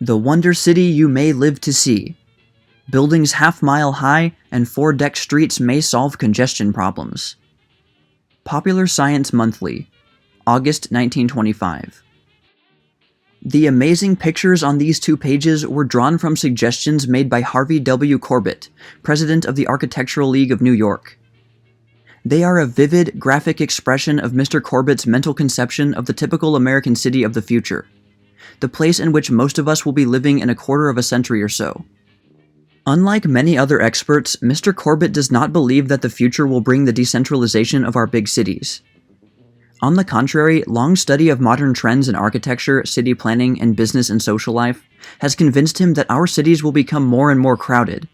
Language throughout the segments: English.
The wonder city you may live to see. Buildings half-mile high and 4-deck streets may solve congestion problems. Popular Science Monthly, August 1925. The amazing pictures on these 2 pages were drawn from suggestions made by Harvey W. Corbett, president of the Architectural League of New York. They are a vivid, graphic expression of Mr. Corbett's mental conception of the typical American city of the future, the place in which most of us will be living in a quarter of a century or so. Unlike many other experts, Mr. Corbett does not believe that the future will bring the decentralization of our big cities. On the contrary, long study of modern trends in architecture, city planning, and business and social life has convinced him that our cities will become more and more crowded.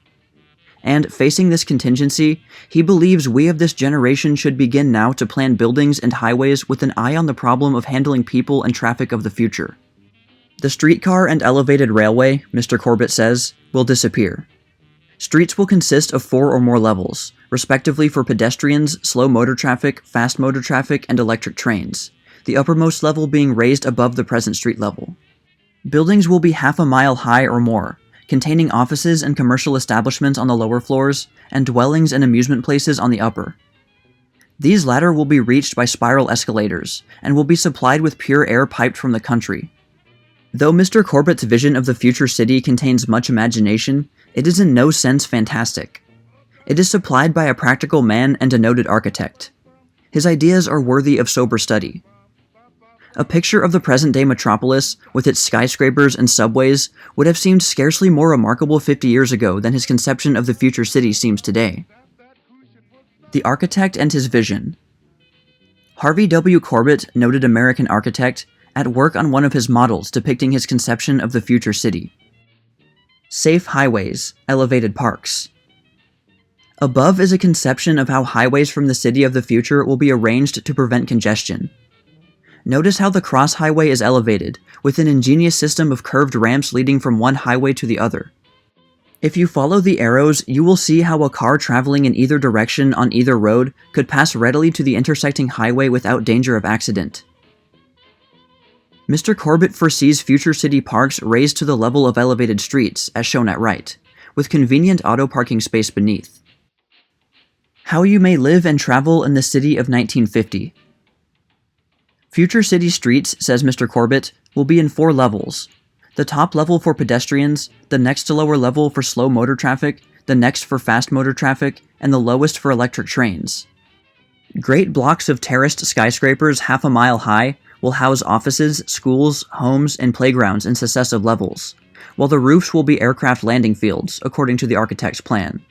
And, facing this contingency, he believes we of this generation should begin now to plan buildings and highways with an eye on the problem of handling people and traffic of the future. The streetcar and elevated railway, Mr. Corbett says, will disappear. Streets will consist of 4 or more levels, respectively for pedestrians, slow motor traffic, fast motor traffic, and electric trains, the uppermost level being raised above the present street level. Buildings will be half a mile high or more, containing offices and commercial establishments on the lower floors, and dwellings and amusement places on the upper. These latter will be reached by spiral escalators, and will be supplied with pure air piped from the country. Though Mr. Corbett's vision of the future city contains much imagination, it is in no sense fantastic. It is supplied by a practical man and a noted architect. His ideas are worthy of sober study. A picture of the present-day metropolis, with its skyscrapers and subways, would have seemed scarcely more remarkable 50 years ago than his conception of the future city seems today. The architect and his vision. Harvey W. Corbett, noted American architect, at work on one of his models depicting his conception of the future city. Safe highways, elevated parks. Above is a conception of how highways from the city of the future will be arranged to prevent congestion. Notice how the cross highway is elevated, with an ingenious system of curved ramps leading from one highway to the other. If you follow the arrows, you will see how a car traveling in either direction on either road could pass readily to the intersecting highway without danger of accident. Mr. Corbett foresees future city parks raised to the level of elevated streets, as shown at right, with convenient auto parking space beneath. How you may live and travel in the city of 1950. Future city streets, says Mr. Corbett, will be in 4 levels. The top level for pedestrians, the next to lower level for slow motor traffic, the next for fast motor traffic, and the lowest for electric trains. Great blocks of terraced skyscrapers half a mile high will house offices, schools, homes, and playgrounds in successive levels, while the roofs will be aircraft landing fields, according to the architect's plan.